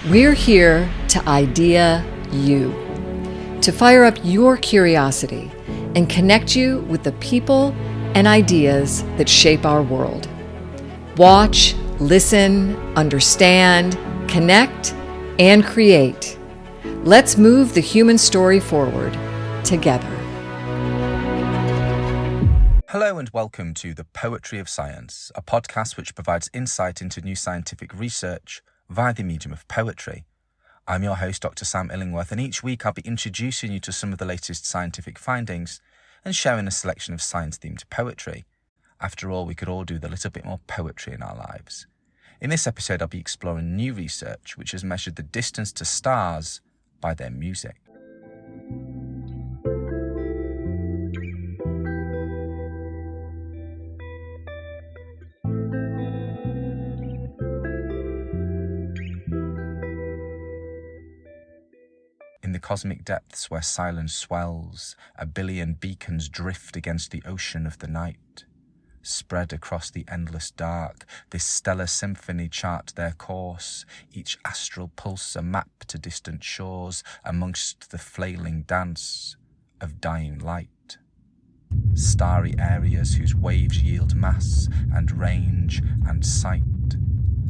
We're here to idea you, to fire up your curiosity and connect you with the people and ideas that shape our world. Watch, listen, understand, connect, and create. Let's move the human story forward together. Hello and welcome to The Poetry of Science, a podcast which provides insight into new scientific research via the medium of poetry. I'm your host, Dr. Sam Illingworth, and each week I'll be introducing you to some of the latest scientific findings and sharing a selection of science-themed poetry. After all, we could all do with a little bit more poetry in our lives. In this episode, I'll be exploring new research which has measured the distance to stars by their music. In the cosmic depths where silence swells, a billion beacons drift against the ocean of the night. Spread across the endless dark, this stellar symphony chart their course, each astral pulse a map to distant shores amongst the flailing dance of dying light. Starry areas whose waves yield mass and range and sight.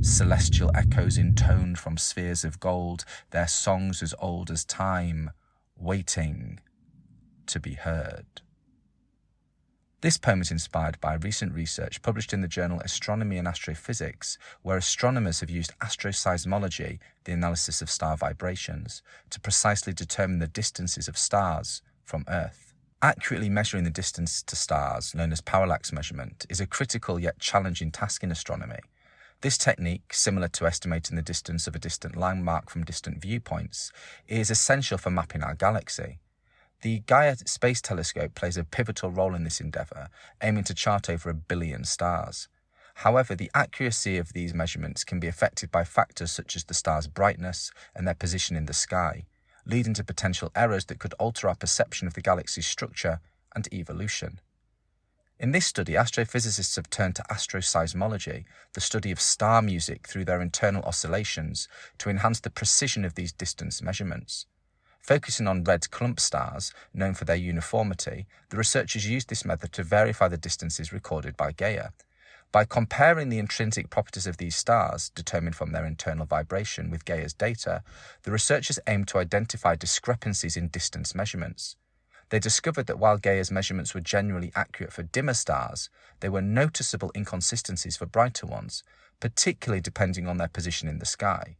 Celestial echoes intoned from spheres of gold, their songs as old as time, waiting to be heard. This poem is inspired by recent research published in the journal Astronomy and Astrophysics, where astronomers have used astroseismology, the analysis of star vibrations, to precisely determine the distances of stars from Earth. Accurately measuring the distance to stars, known as parallax measurement, is a critical yet challenging task in astronomy. This technique, similar to estimating the distance of a distant landmark from distant viewpoints, is essential for mapping our galaxy. The Gaia space telescope plays a pivotal role in this endeavour, aiming to chart over 1 billion stars. However, the accuracy of these measurements can be affected by factors such as the star's brightness and their position in the sky, leading to potential errors that could alter our perception of the galaxy's structure and evolution. In this study, astrophysicists have turned to astroseismology, the study of star music through their internal oscillations, to enhance the precision of these distance measurements. Focusing on red clump stars, known for their uniformity, the researchers used this method to verify the distances recorded by Gaia. By comparing the intrinsic properties of these stars, determined from their internal vibration, with Gaia's data, the researchers aimed to identify discrepancies in distance measurements. They discovered that while Gaia's measurements were generally accurate for dimmer stars, there were noticeable inconsistencies for brighter ones, particularly depending on their position in the sky.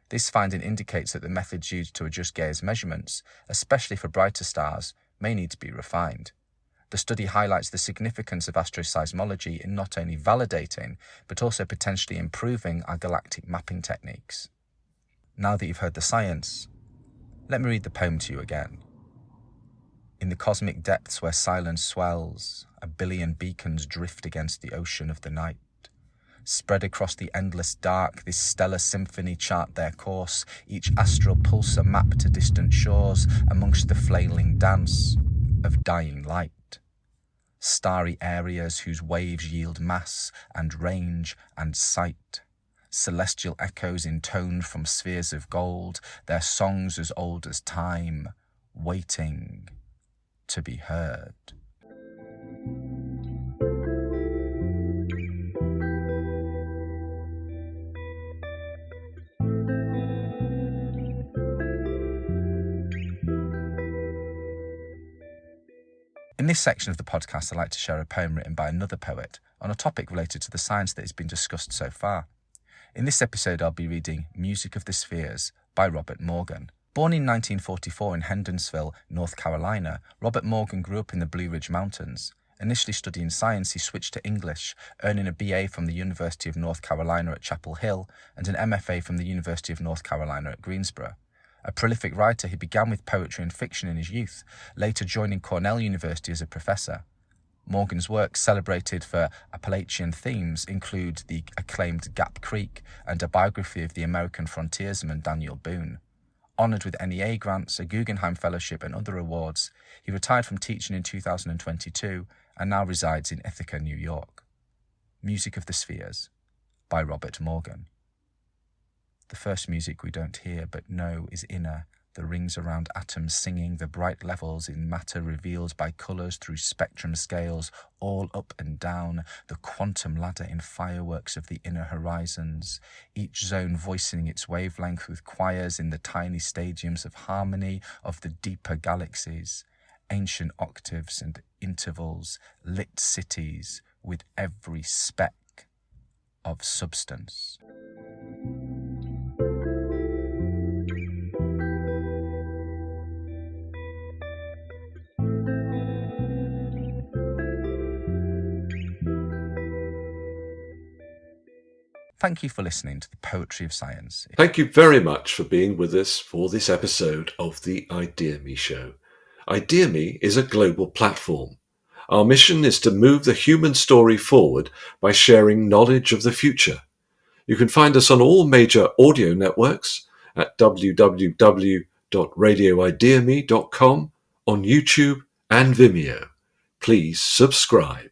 This finding indicates that the methods used to adjust Gaia's measurements, especially for brighter stars, may need to be refined. The study highlights the significance of astroseismology in not only validating, but also potentially improving our galactic mapping techniques. Now that you've heard the science, let me read the poem to you again. In the cosmic depths where silence swells, 1 billion beacons drift against the ocean of the night. Spread across the endless dark, this stellar symphony chart their course, each astral pulse a map to distant shores amongst the flailing dance of dying light. Starry areas whose waves yield mass and range and sight. Celestial echoes intoned from spheres of gold, their songs as old as time, waiting to be heard. In this section of the podcast, I'd like to share a poem written by another poet on a topic related to the science that has been discussed so far. In this episode, I'll be reading Music of the Spheres by Robert Morgan. Born in 1944 in Hendonsville, North Carolina, Robert Morgan grew up in the Blue Ridge Mountains. Initially studying science, he switched to English, earning a BA from the University of North Carolina at Chapel Hill and an MFA from the University of North Carolina at Greensboro. A prolific writer, he began with poetry and fiction in his youth, later joining Cornell University as a professor. Morgan's works, celebrated for Appalachian themes, include the acclaimed Gap Creek and a biography of the American frontiersman Daniel Boone. Honoured with NEA grants, a Guggenheim Fellowship and other awards, he retired from teaching in 2022 and now resides in Ithaca, New York. Music of the Spheres by Robert Morgan. The first music we don't hear but know is inner, the rings around atoms singing, the bright levels in matter revealed by colours through spectrum scales, all up and down, the quantum ladder in fireworks of the inner horizons, each zone voicing its wavelength with choirs in the tiny stadiums of harmony of the deeper galaxies, ancient octaves and intervals, lit cities with every speck of substance. Thank you for listening to the Poetry of Science. Thank you very much for being with us for this episode of the ideaXme show. ideaXme is a global platform. Our mission is to move the human story forward by sharing knowledge of the future. You can find us on all major audio networks at www.radioideaXme.com, on YouTube and Vimeo. Please subscribe.